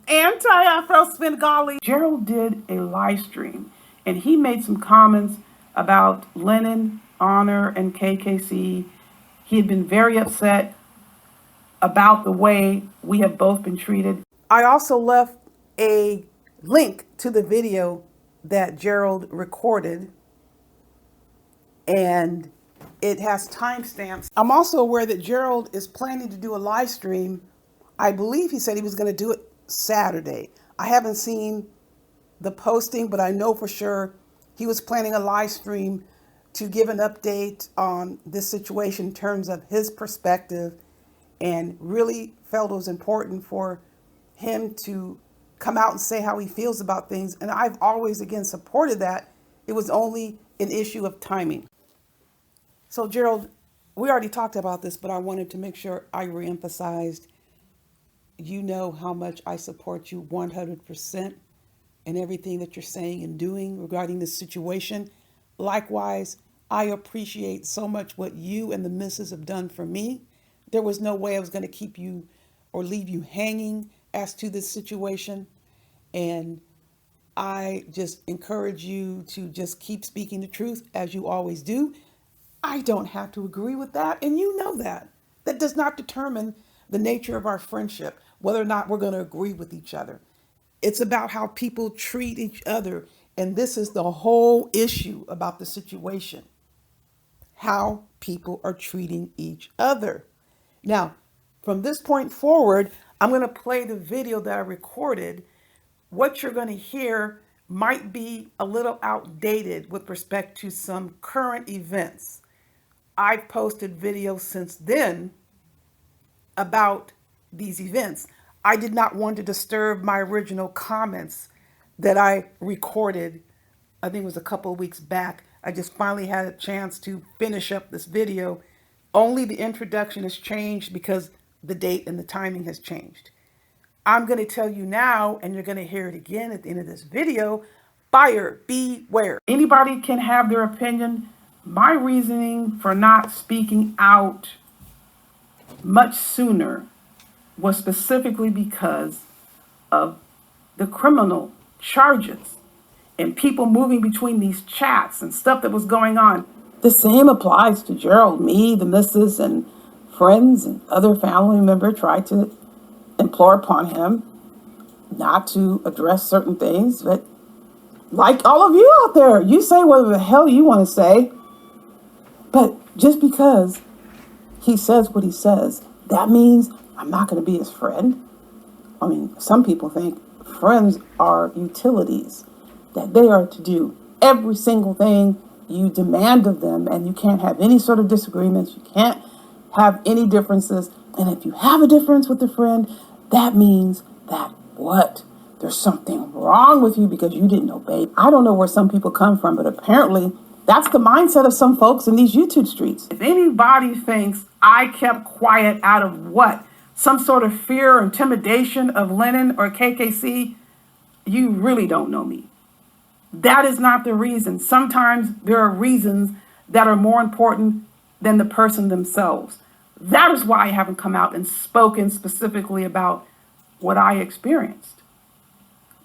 Anti-Afro Svengalis. Gerald did a live stream and he made some comments about Lennon, Honor, and KKC. He had been very upset about the way we have both been treated. I also left a link to the video that Gerald recorded, and it has timestamps. I'm also aware that Gerald is planning to do a live stream. I believe he said he was going to do it Saturday. I haven't seen the posting, but I know for sure he was planning a live stream to give an update on this situation in terms of his perspective, and really felt it was important for him to come out and say how he feels about things. And I've always, again, supported that. It was only an issue of timing. So, Gerald, we already talked about this, but I wanted to make sure I reemphasized, you know how much I support you 100% in everything that you're saying and doing regarding this situation. Likewise, I appreciate so much what you and the missus have done for me. There was no way I was going to keep you or leave you hanging as to this situation. And I just encourage you to just keep speaking the truth as you always do. I don't have to agree with that, and you know that. That does not determine the nature of our friendship, whether or not we're going to agree with each other. It's about how people treat each other, and this is the whole issue about the situation. How people are treating each other. Now, from this point forward, I'm going to play the video that I recorded. What you're going to hear might be a little outdated with respect to some current events. I've posted videos since then about these events. I did not want to disturb my original comments that I recorded, I think it was a couple of weeks back. I just finally had a chance to finish up this video. Only the introduction has changed because the date and the timing has changed. I'm going to tell you now, and you're going to hear it again at the end of this video, buyer beware. Anybody can have their opinion. My reasoning for not speaking out much sooner was specifically because of the criminal charges and people moving between these chats and stuff that was going on. The same applies to Gerald. Me, the missus, and friends and other family members tried to implore upon him not to address certain things. But like all of you out there, you say whatever the hell you want to say. But just because he says what he says, that means I'm not going to be his friend. I mean, some people think friends are utilities, that they are to do every single thing you demand of them, and you can't have any sort of disagreements. You can't have any differences. And if you have a difference with a friend, that means that what? There's something wrong with you because you didn't obey. I don't know where some people come from, but apparently that's the mindset of some folks in these YouTube streets. If anybody thinks I kept quiet out of what? Some sort of fear or intimidation of Lennon or KKC, you really don't know me. That is not the reason. Sometimes there are reasons that are more important than the person themselves. That is why I haven't come out and spoken specifically about what I experienced.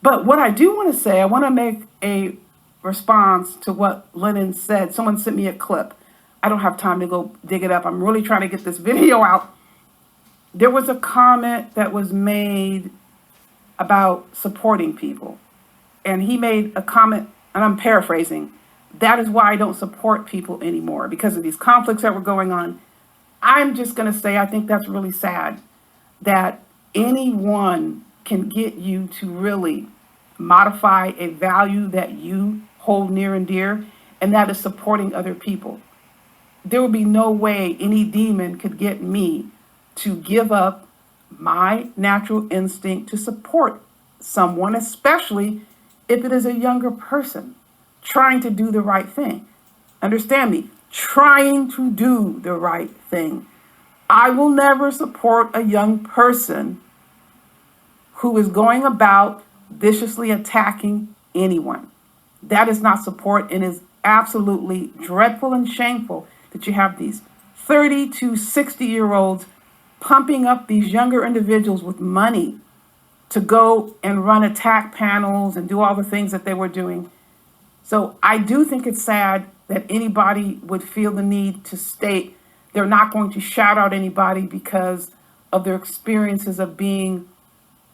But what I do want to say, I want to make a response to what Lennon said. Someone sent me a clip. I don't have time to go dig it up. I'm really trying to get this video out. There was a comment that was made about supporting people. And he made a comment, and I'm paraphrasing, that is why I don't support people anymore, because of these conflicts that were going on. I'm just going to say I think that's really sad that anyone can get you to really modify a value that you hold near and dear, and that is supporting other people. There would be no way any demon could get me to give up my natural instinct to support someone, especially if it is a younger person trying to do the right thing. Understand me, trying to do the right thing. I will never support a young person who is going about viciously attacking anyone. That is not support, and is absolutely dreadful and shameful that you have these 30 to 60-year-olds pumping up these younger individuals with money to go and run attack panels and do all the things that they were doing. So I do think it's sad that anybody would feel the need to state they're not going to shout out anybody because of their experiences of being,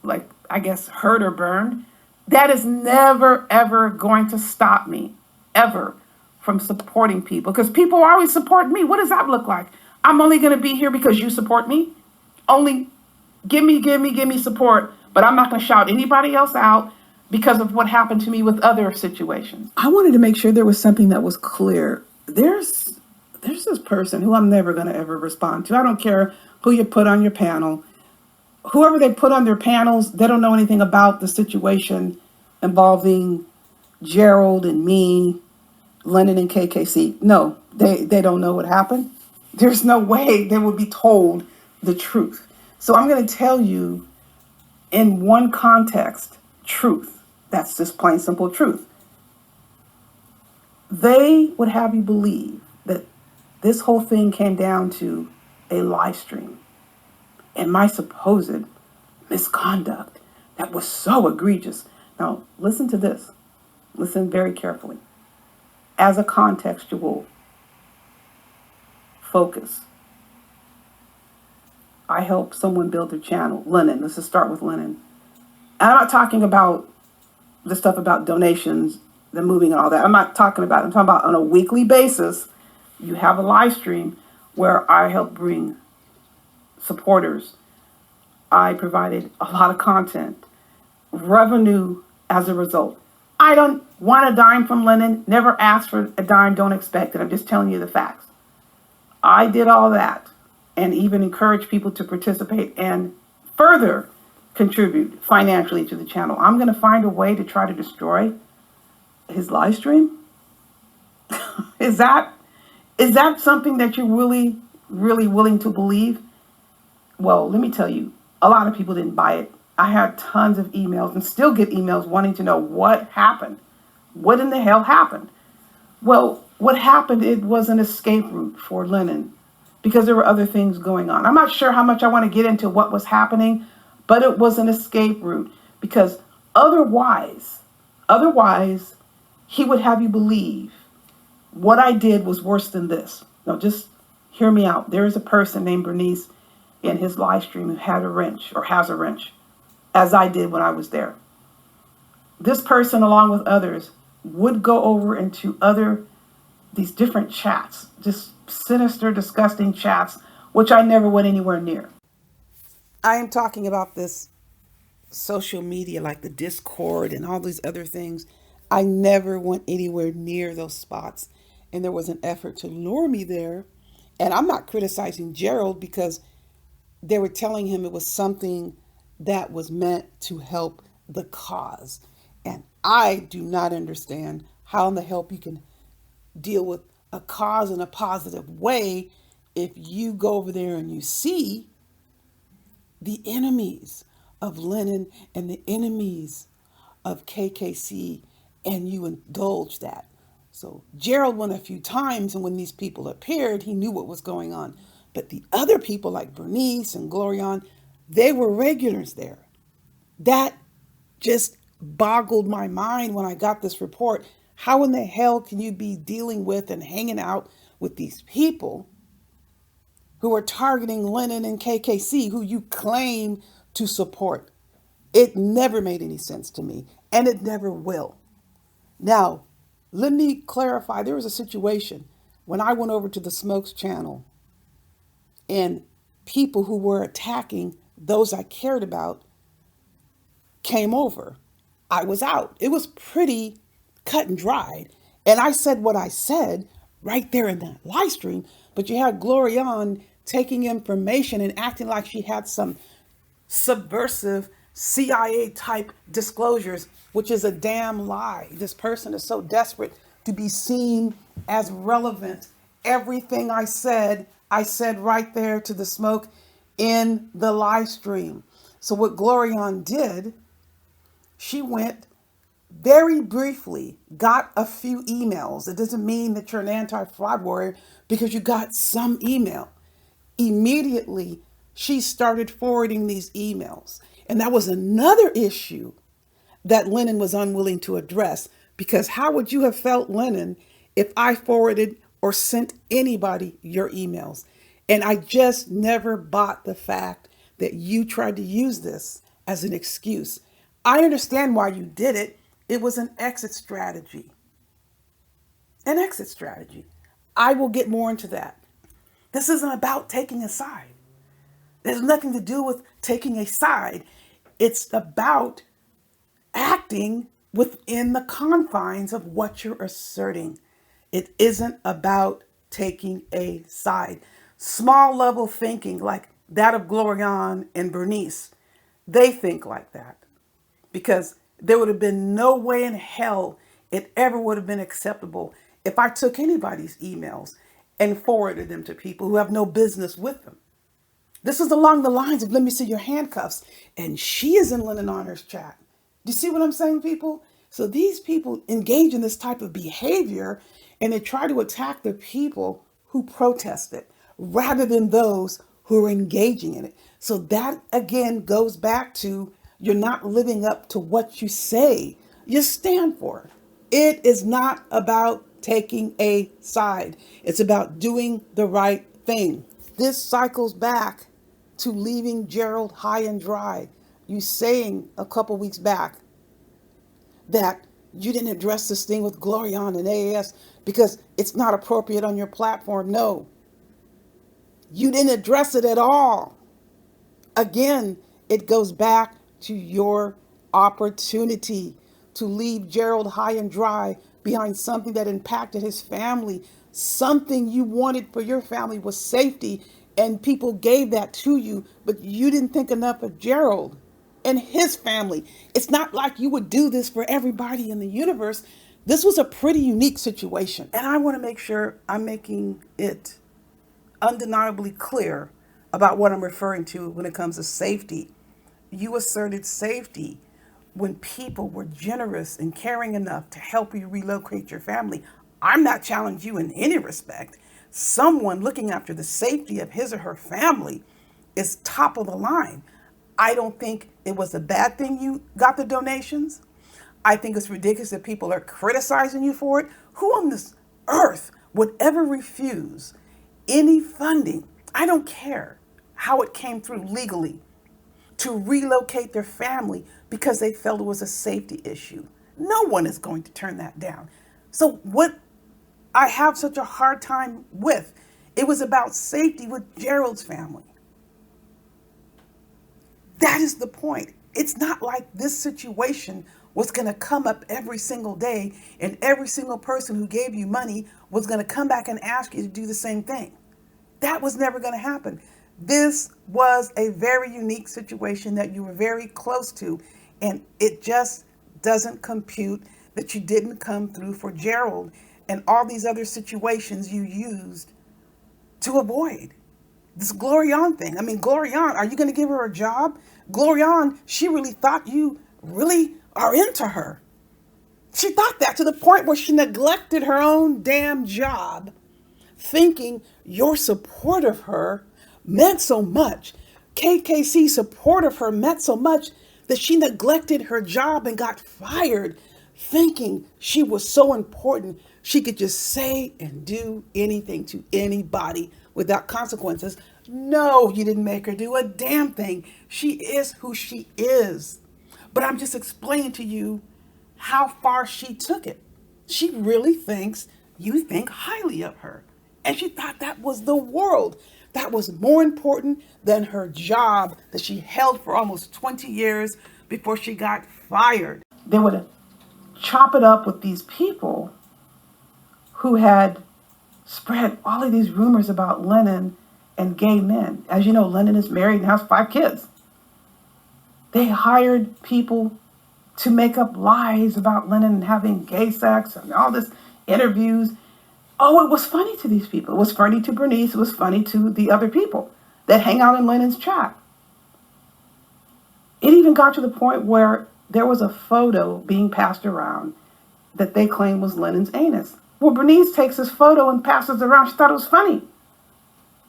like, I guess, hurt or burned. That is never, ever going to stop me, ever, from supporting people. Because people always support me. What does that look like? I'm only going to be here because you support me? Only give me support, but I'm not going to shout anybody else out because of what happened to me with other situations. I wanted to make sure there was something that was clear. There's this person who I'm never going to ever respond to. I don't care who you put on your panel. Whoever they put on their panels, they don't know anything about the situation involving Gerald and me, Lennon and KKC. No, they don't know what happened. There's no way they would be told the truth. So I'm going to tell you in one context, truth. That's just plain simple truth. They would have you believe that this whole thing came down to a live stream and my supposed misconduct that was so egregious. Now, listen to this. Listen very carefully. As a contextual focus, I helped someone build their channel. Lennon, let's just start with Lennon. And I'm not talking about the stuff about donations, the moving and all that. I'm talking about on a weekly basis, you have a live stream where I help bring supporters. I provided a lot of content, revenue as a result. I don't want a dime from Lennon, never asked for a dime, don't expect it. I'm just telling you the facts. I did all that and even encourage people to participate and further contribute financially to the channel. I'm going to find a way to try to destroy his live stream. Is that something that you're really, really willing to believe? Well, let me tell you, a lot of people didn't buy it. I had tons of emails and still get emails wanting to know what happened. What in the hell happened? Well, what happened, it was an escape route for Lennon because there were other things going on. I'm not sure how much I want to get into what was happening, but it was an escape route because otherwise, he would have you believe what I did was worse than this. Now, just hear me out. There is a person named Bernice in his live stream who had a wrench or has a wrench, as I did when I was there. This person, along with others, would go over into these different chats, just sinister, disgusting chats, which I never went anywhere near. I am talking about this social media like the Discord and all these other things. I never went anywhere near those spots. And there was an effort to lure me there. And I'm not criticizing Gerald because they were telling him it was something that was meant to help the cause. And I do not understand how in the hell you can deal with a cause in a positive way if you go over there and you see the enemies of Lennon and the enemies of KKC and you indulge that. So Gerald went a few times, and when these people appeared, he knew what was going on. But the other people like Bernice and Glorion, they were regulars there. That just boggled my mind when I got this report. How in the hell can you be dealing with and hanging out with these people who are targeting Lennon and KKC, who you claim to support? It never made any sense to me, and it never will. Now, let me clarify. There was a situation when I went over to the Smokes channel and people who were attacking those I cared about came over. I was out. It was pretty cut and dried. And I said what I said right there in that live stream. But you had Glorion taking information and acting like she had some subversive CIA type disclosures, which is a damn lie. This person is so desperate to be seen as relevant. Everything I said right there to the Smoke in the live stream. So what Glorion did, she went very briefly, got a few emails. It doesn't mean that you're an anti-fraud warrior because you got some email. Immediately, she started forwarding these emails. And that was another issue that Lennon was unwilling to address, because how would you have felt, Lennon, if I forwarded or sent anybody your emails? And I just never bought the fact that you tried to use this as an excuse. I understand why you did it. It was an exit strategy. An exit strategy. I will get more into that. This isn't about taking a side. There's nothing to do with taking a side. It's about acting within the confines of what you're asserting. It isn't about taking a side. Small level thinking, like that of Glorian and Bernice, they think like that because there would have been no way in hell it ever would have been acceptable if I took anybody's emails and forwarded them to people who have no business with them. This is along the lines of, let me see your handcuffs. And she is in Lennon Honor's chat. Do you see what I'm saying, people? So these people engage in this type of behavior and they try to attack the people who protest it rather than those who are engaging in it. So that again goes back to, you're not living up to what you say you stand for. It is not about taking a side. It's about doing the right thing. This cycles back to leaving Gerald high and dry. You saying a couple weeks back that you didn't address this thing with Glorian and AAS because it's not appropriate on your platform. No, you didn't address it at all. Again, it goes back to your opportunity to leave Gerald high and dry behind something that impacted his family. Something you wanted for your family was safety, and people gave that to you, but you didn't think enough of Gerald and his family. It's not like you would do this for everybody in the universe. This was a pretty unique situation. And I want to make sure I'm making it undeniably clear about what I'm referring to when it comes to safety. You asserted safety when people were generous and caring enough to help you relocate your family. I'm not challenging you in any respect. Someone looking after the safety of his or her family is top of the line. I don't think it was a bad thing you got the donations. I think it's ridiculous that people are criticizing you for it. Who on this earth would ever refuse any funding? I don't care how it came through legally, to relocate their family because they felt it was a safety issue. No one is going to turn that down. So what I have such a hard time with, it was about safety with Gerald's family. That is the point. It's not like this situation was going to come up every single day and every single person who gave you money was going to come back and ask you to do the same thing. That was never going to happen. This was a very unique situation that you were very close to, and it just doesn't compute that you didn't come through for Gerald and all these other situations you used to avoid this Glorian thing. I mean, Glorian, are you going to give her a job? Glorian, she really thought you really are into her. She thought that to the point where she neglected her own damn job, thinking your support of her meant so much. KKC's support of her meant so much that she neglected her job and got fired, thinking she was so important she could just say and do anything to anybody without consequences. No, you didn't make her do a damn thing. She is who she is. But I'm just explaining to you how far she took it. She really thinks you think highly of her. And she thought that was the world. That was more important than her job that she held for almost 20 years before she got fired. They would chop it up with these people who had spread all of these rumors about Lennon and gay men. As you know, Lennon is married and has 5 kids. They hired people to make up lies about Lennon and having gay sex and all this interviews. Oh, it was funny to these people. It was funny to Bernice. It was funny to the other people that hang out in Lennon's chat. It even got to the point where there was a photo being passed around that they claimed was Lennon's anus. Well, Bernice takes this photo and passes it around. She thought it was funny.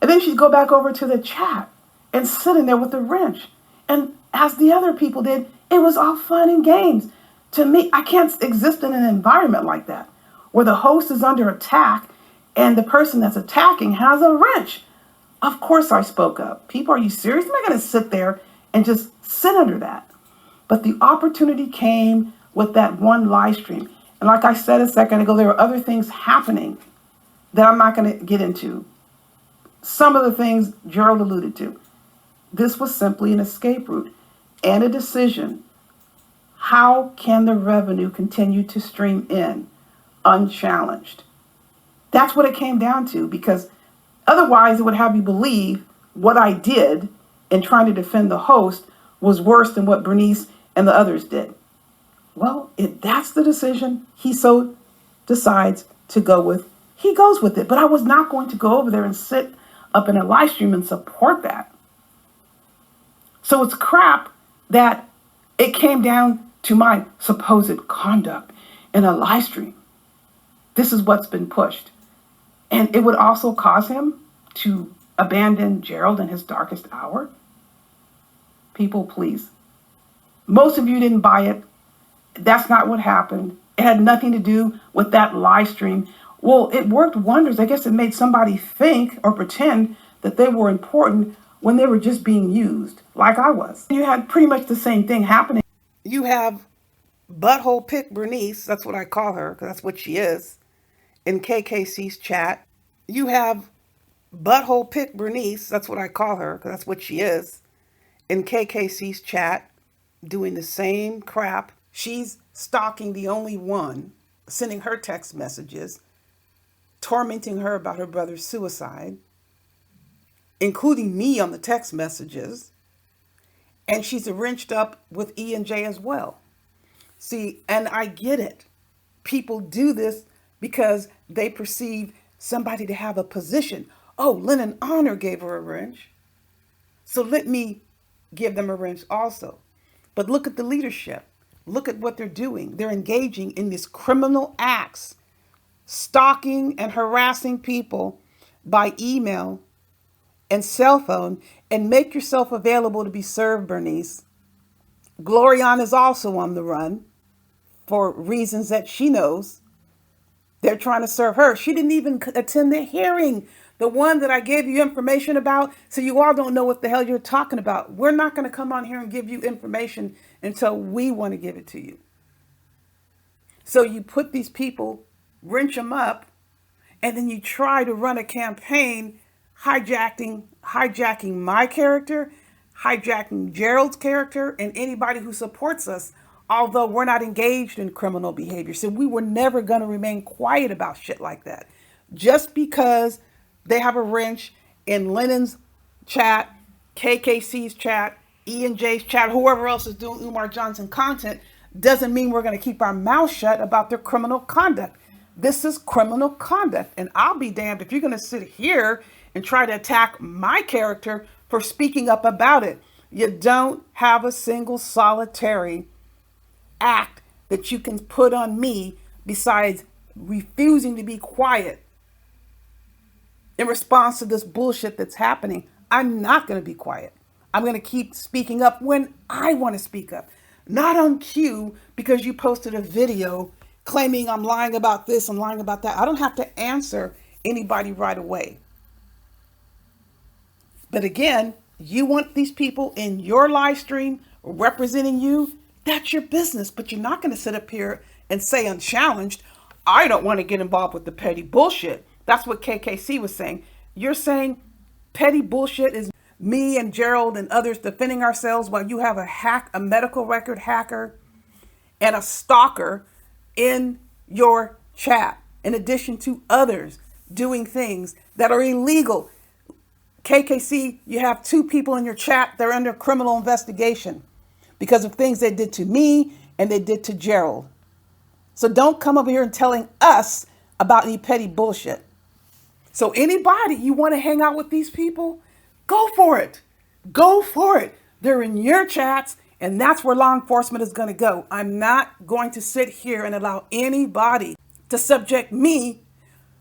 And then she'd go back over to the chat and sit in there with a wrench. And as the other people did. It was all fun and games. To me, I can't exist in an environment like that where the host is under attack and the person that's attacking has a wrench. Of course, I spoke up. People, are you serious? I'm not going to sit there and just sit under that. But the opportunity came with that one live stream. And like I said a second ago, there were other things happening that I'm not going to get into. Some of the things Gerald alluded to. This was simply an escape route and a decision. How can the revenue continue to stream in unchallenged? That's what it came down to, because otherwise it would have you believe what I did in trying to defend the host was worse than what Bernice and the others did. Well, if that's the decision he so decides to go with, he goes with it. But I was not going to go over there and sit up in a live stream and support that. So it's crap that it came down to my supposed conduct in a live stream. This is what's been pushed. And it would also cause him to abandon Gerald in his darkest hour. People, please. Most of you didn't buy it. That's not what happened. It had nothing to do with that live stream. Well, it worked wonders. I guess it made somebody think or pretend that they were important when they were just being used, like I was. You had pretty much the same thing happening. You have Butthole Pick Bernice, that's what I call her, because that's what she is, in KKC's chat. You have Butthole Pick Bernice, that's what I call her, because that's what she is, in KKC's chat, doing the same crap. She's stalking the only one, sending her text messages, tormenting her about her brother's suicide, including me on the text messages, and she's wrenched up with E&J as well. See, and I get it. People do this because they perceive somebody to have a position. Oh, Lennon Honor gave her a wrench, so let me give them a wrench also. But look at the leadership. Look at what they're doing. They're engaging in these criminal acts, stalking and harassing people by email and cell phone, and make yourself available to be served, Bernice. Gloriana is also on the run for reasons that she knows. They're trying to serve her. She didn't even attend the hearing, the one that I gave you information about, so you all don't know what the hell you're talking about. We're not going to come on here and give you information until we want to give it to you. So you put these people, wrench them up, and then you try to run a campaign hijacking my character, hijacking Gerald's character, and anybody who supports us, although we're not engaged in criminal behavior. So we were never going to remain quiet about shit like that. Just because they have a wrench in Lennon's chat, KKC's chat, E&J's chat, whoever else is doing Umar Johnson content, doesn't mean we're going to keep our mouth shut about their criminal conduct. This is criminal conduct, and I'll be damned if you're going to sit here and try to attack my character for speaking up about it. You don't have a single solitary act that you can put on me besides refusing to be quiet in response to this bullshit that's happening. I'm not going to be quiet. I'm going to keep speaking up when I want to speak up, not on cue because you posted a video claiming I'm lying about this and lying about that. I don't have to answer anybody right away. But again, you want these people in your live stream representing you, that's your business. But you're not going to sit up here and say unchallenged, I don't want to get involved with the petty bullshit. That's what KKC was saying. You're saying petty bullshit is me and Gerald and others defending ourselves while you have a medical record hacker and a stalker in your chat, in addition to others doing things that are illegal. KKC, you have 2 people in your chat that are under criminal investigation because of things they did to me and they did to Gerald. So don't come over here and telling us about any petty bullshit. So anybody, you want to hang out with these people, go for it. Go for it. They're in your chats, and that's where law enforcement is going to go. I'm not going to sit here and allow anybody to subject me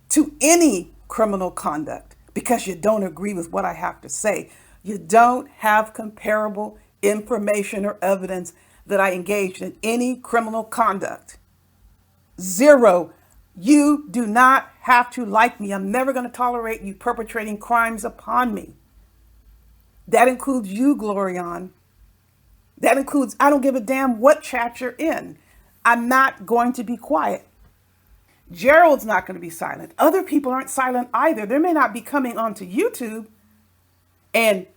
to any criminal conduct because you don't agree with what I have to say. You don't have comparable information or evidence that I engaged in any criminal conduct. Zero. You do not have to like me. I'm never going to tolerate you perpetrating crimes upon me. That includes you, Glorion. That includes, I don't give a damn what chat you're in. I'm not going to be quiet. Gerald's not going to be silent. Other people aren't silent either. They may not be coming onto YouTube and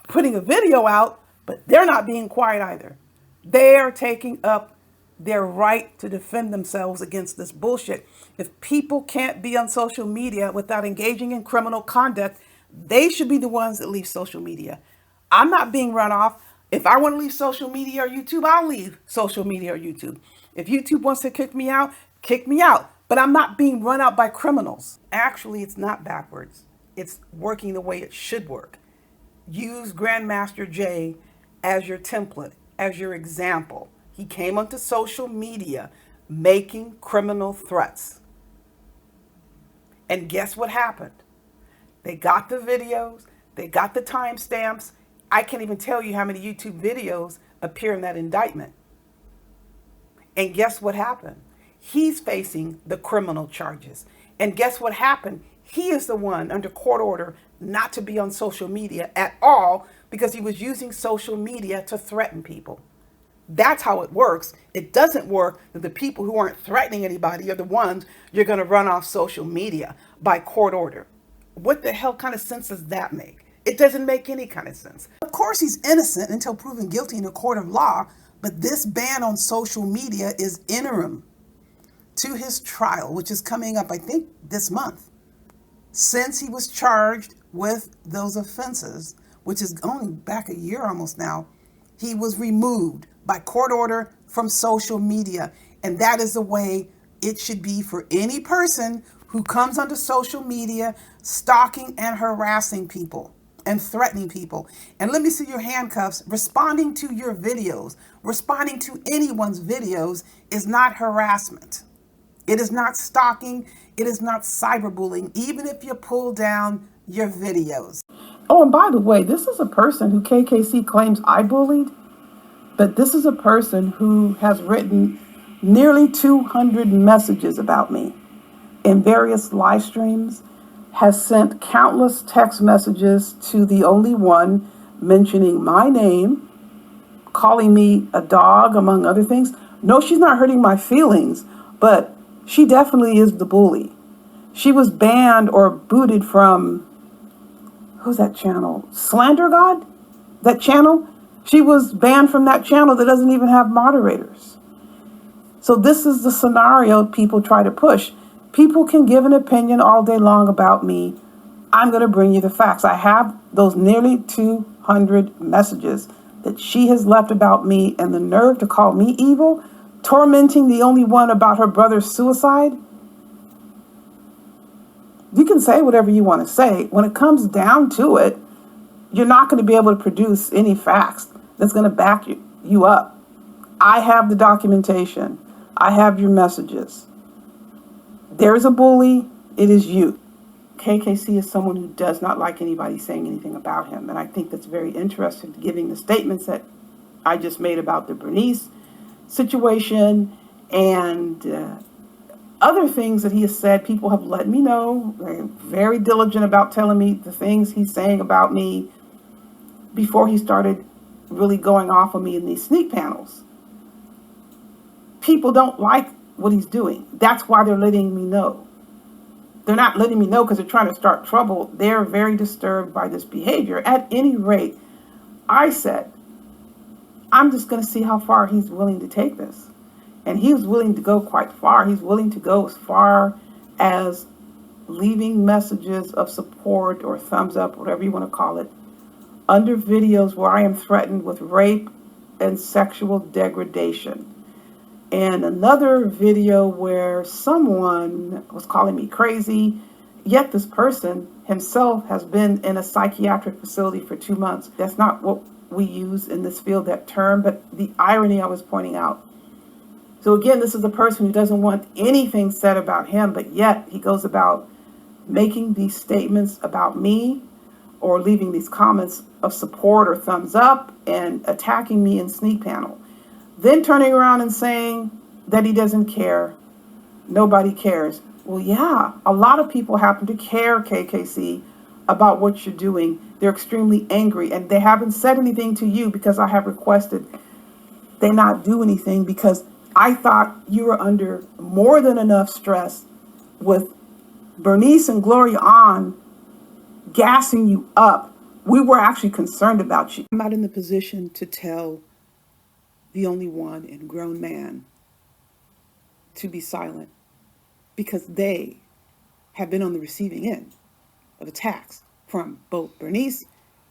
putting a video out, but they're not being quiet either. They're taking up their right to defend themselves against this bullshit. If people can't be on social media without engaging in criminal conduct, they should be the ones that leave social media. I'm not being run off. If I want to leave social media or YouTube, I'll leave social media or YouTube. If YouTube wants to kick me out, kick me out. But I'm not being run out by criminals. Actually, it's not backwards. It's working the way it should work. Use Grandmaster Jay as your template, as your example. He came onto social media making criminal threats. And guess what happened? They got the videos, they got the timestamps. I can't even tell you how many YouTube videos appear in that indictment. And guess what happened? He's facing the criminal charges. And guess what happened? He is the one under court order not to be on social media at all because he was using social media to threaten people. That's how it works. It doesn't work that the people who aren't threatening anybody are the ones you're going to run off social media by court order. What the hell kind of sense does that make? It doesn't make any kind of sense. Of course, he's innocent until proven guilty in a court of law, but this ban on social media is interim to his trial, which is coming up, I think, this month. Since he was charged with those offenses, which is only back a year almost now, he was removed by court order from social media. And that is the way it should be for any person who comes onto social media stalking and harassing people and threatening people. And let me see your handcuffs. Responding to your videos, responding to anyone's videos is not harassment. It is not stalking. It is not cyberbullying, even if you pull down your videos. Oh, and by the way, this is a person who KKC claims I bullied, but this is a person who has written nearly 200 messages about me in various live streams, has sent countless text messages to the only one mentioning my name, calling me a dog, among other things. No, she's not hurting my feelings, but she definitely is the bully. She was banned or booted from, who's that channel? Slander God? That channel? She was banned from that channel that doesn't even have moderators. So this is the scenario people try to push. People can give an opinion all day long about me. I'm going to bring you the facts. I have those nearly 200 messages that she has left about me, and the nerve to call me evil, tormenting the only one about her brother's suicide. You can say whatever you want to say. When it comes down to it, you're not going to be able to produce any facts that's going to back you up. I have the documentation. I have your messages. There's a bully. It is you. KKC is someone who does not like anybody saying anything about him. And I think that's very interesting, given the statements that I just made about the Bernice situation and other things that he has said. People have let me know. They're very diligent about telling me the things he's saying about me before he started really going off on me in these sneak panels. People don't like what he's doing. That's why they're letting me know. They're not letting me know because they're trying to start trouble. They're very disturbed by this behavior. At any rate, I said, I'm just going to see how far he's willing to take this. And he was willing to go quite far. He's willing to go as far as leaving messages of support or thumbs up, whatever you want to call it, under videos where I am threatened with rape and sexual degradation. And another video where someone was calling me crazy, yet this person himself has been in a psychiatric facility for 2 months. That's not what we use in this field, that term, but the irony I was pointing out. So again, this is a person who doesn't want anything said about him, but yet he goes about making these statements about me or leaving these comments of support or thumbs up and attacking me in Sneak Panel. Then turning around and saying that he doesn't care. Nobody cares. Well, yeah, a lot of people happen to care, KKC, about what you're doing. They're extremely angry, and they haven't said anything to you because I have requested they not do anything, because I thought you were under more than enough stress with Bernice and Gloria on gassing you up. We were actually concerned about you. I'm not in the position to tell the only one and grown man to be silent, because they have been on the receiving end of attacks from both Bernice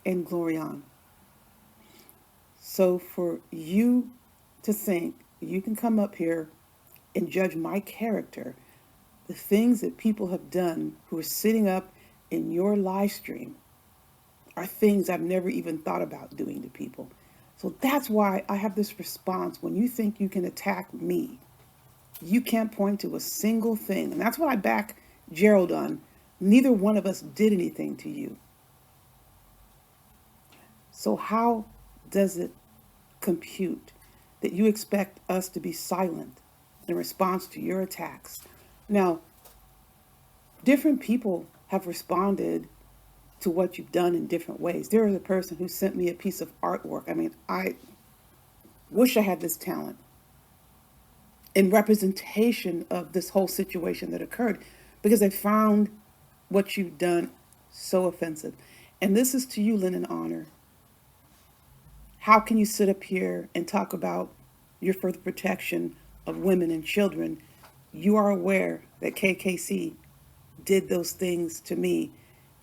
and Glorian. So for you to think you can come up here and judge my character, the things that people have done who are sitting up in your live stream are things I've never even thought about doing to people. So that's why I have this response. When you think you can attack me, you can't point to a single thing. And that's what I back Gerald on. Neither one of us did anything to you. So how does it compute that you expect us to be silent in response to your attacks? Now, different people have responded to what you've done in different ways. There was a person who sent me a piece of artwork. I mean, I wish I had this talent in representation of this whole situation that occurred, because I found what you've done so offensive. And this is to you, Lynn Honor. How can you sit up here and talk about your further protection of women and children? You are aware that KKC did those things to me,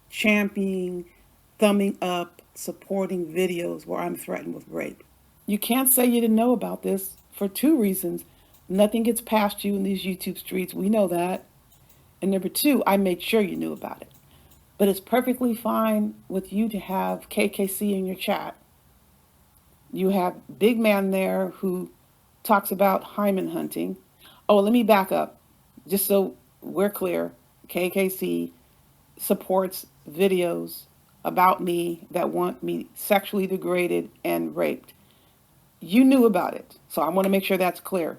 championing, thumbing up, supporting videos where I'm threatened with rape. You can't say you didn't know about this for two reasons. Nothing gets past you in these YouTube streets. We know that. And number two, I made sure you knew about it. But it's perfectly fine with you to have KKC in your chat. You have Big Man there who talks about hymen hunting. Oh, let me back up. Just so we're clear, KKC supports videos about me that want me sexually degraded and raped. You knew about it, so I want to make sure that's clear.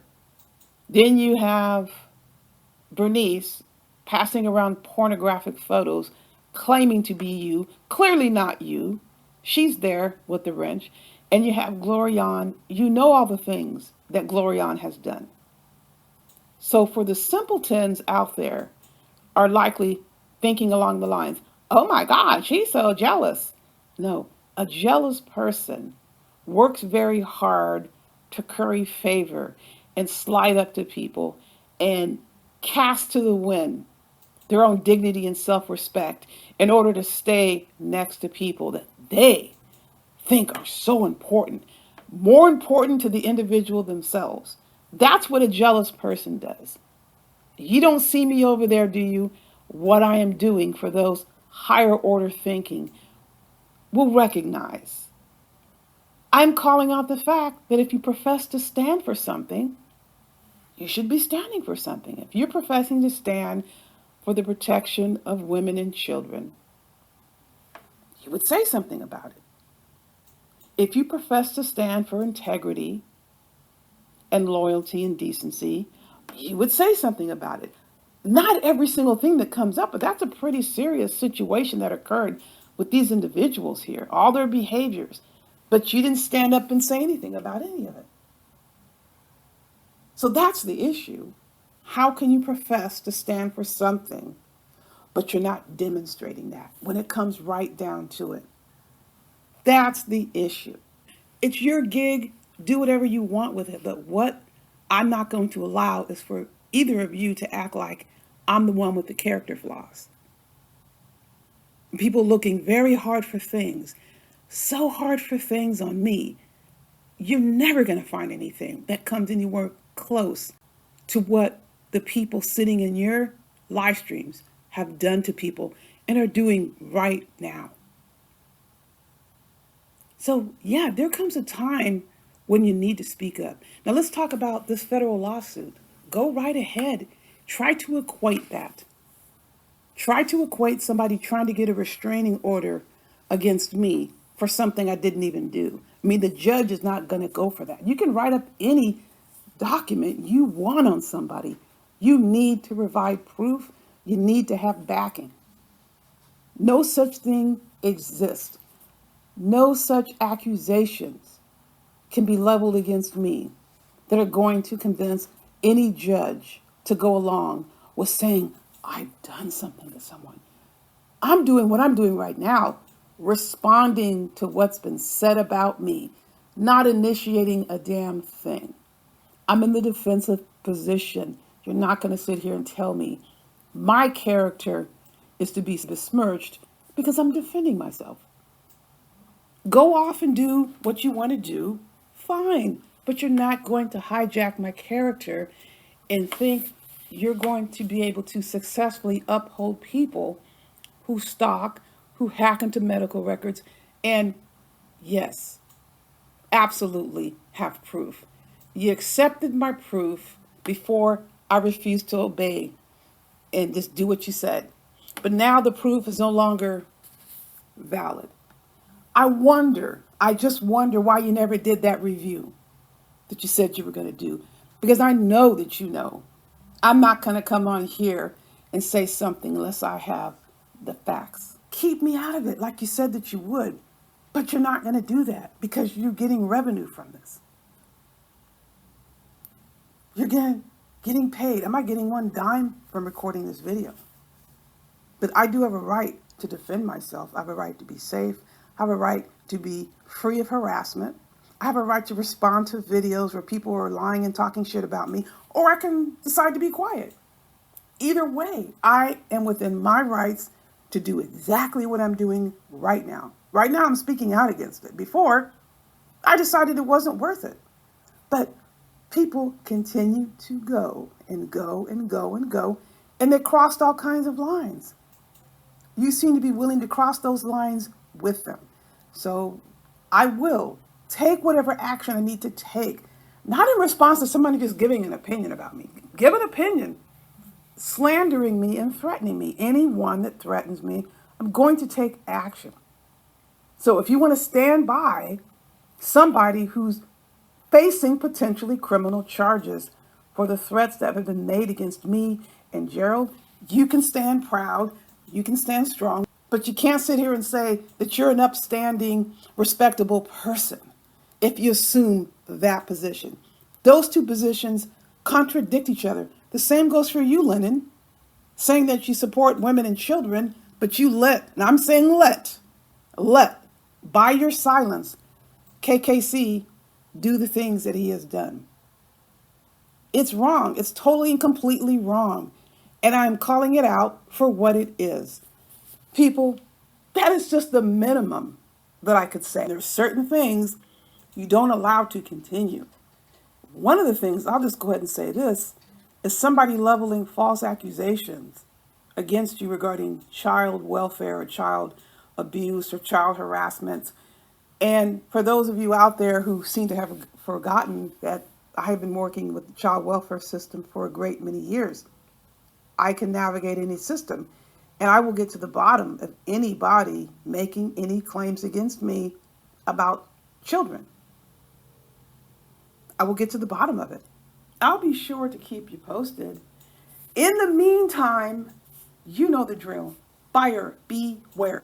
Then you have Bernice passing around pornographic photos, claiming to be you, clearly not you. She's there with the wrench. And you have Glorian. You know all the things that Glorian has done. So for the simpletons out there are likely thinking along the lines, oh my God, she's so jealous. No, a jealous person works very hard to curry favor and slide up to people and cast to the wind their own dignity and self-respect in order to stay next to people that they think are so important, more important to the individual themselves. That's what a jealous person does. You don't see me over there, do you? What I am doing for those higher order thinking will recognize. I'm calling out the fact that if you profess to stand for something, you should be standing for something. If you're professing to stand for the protection of women and children, you would say something about it. If you profess to stand for integrity and loyalty and decency, you would say something about it. Not every single thing that comes up, but that's a pretty serious situation that occurred with these individuals here, all their behaviors. But you didn't stand up and say anything about any of it. So that's the issue. How can you profess to stand for something, but you're not demonstrating that when it comes right down to it? That's the issue. It's your gig. Do whatever you want with it. But what I'm not going to allow is for either of you to act like I'm the one with the character flaws. People looking very hard for things, so hard for things on me. You're never going to find anything that comes anywhere close to what the people sitting in your live streams have done to people and are doing right now. So yeah, there comes a time when you need to speak up. Now let's talk about this federal lawsuit. Go right ahead. Try to equate that. Try to equate somebody trying to get a restraining order against me for something I didn't even do. I mean, the judge is not going to go for that. You can write up any document you want on somebody. You need to provide proof. You need to have backing. No such thing exists. No such accusations can be leveled against me that are going to convince any judge to go along with saying, I've done something to someone. I'm doing what I'm doing right now, responding to what's been said about me, not initiating a damn thing. I'm in the defensive position. You're not going to sit here and tell me my character is to be besmirched because I'm defending myself. Go off and do what you want to do, fine. But you're not going to hijack my character and think you're going to be able to successfully uphold people who stalk, who hack into medical records, and yes, absolutely have proof. You accepted my proof before I refused to obey and just do what you said. But now the proof is no longer valid. I just wonder why you never did that review that you said you were going to do. Because I know that you know. I'm not going to come on here and say something unless I have the facts. Keep me out of it like you said that you would. But you're not going to do that because you're getting revenue from this. You're getting paid. Am I getting one dime from recording this video? But I do have a right to defend myself. I have a right to be safe. I have a right to be free of harassment. I have a right to respond to videos where people are lying and talking shit about me, or I can decide to be quiet. Either way, I am within my rights to do exactly what I'm doing right now. Right now, I'm speaking out against it. Before, I decided it wasn't worth it. But people continue to go and go and go and go, and they crossed all kinds of lines. You seem to be willing to cross those lines with them. So I will take whatever action I need to take, not in response to somebody just giving an opinion about me. Give an opinion, slandering me and threatening me. Anyone that threatens me, I'm going to take action. So if you want to stand by somebody who's facing potentially criminal charges for the threats that have been made against me and Gerald, you can stand proud, you can stand strong, but you can't sit here and say that you're an upstanding, respectable person if you assume that position. Those two positions contradict each other. The same goes for you, Lennon, saying that you support women and children, but you and I'm saying let, by your silence, KKC do the things that he has done. It's wrong. It's totally and completely wrong. And I'm calling it out for what it is. People, that is just the minimum that I could say. There's certain things you don't allow to continue. One of the things, I'll just go ahead and say this, is somebody leveling false accusations against you regarding child welfare or child abuse or child harassment. And for those of you out there who seem to have forgotten that I have been working with the child welfare system for a great many years, I can navigate any system. And I will get to the bottom of anybody making any claims against me about children. I will get to the bottom of it. I'll be sure to keep you posted. In the meantime, you know the drill. Buyer beware.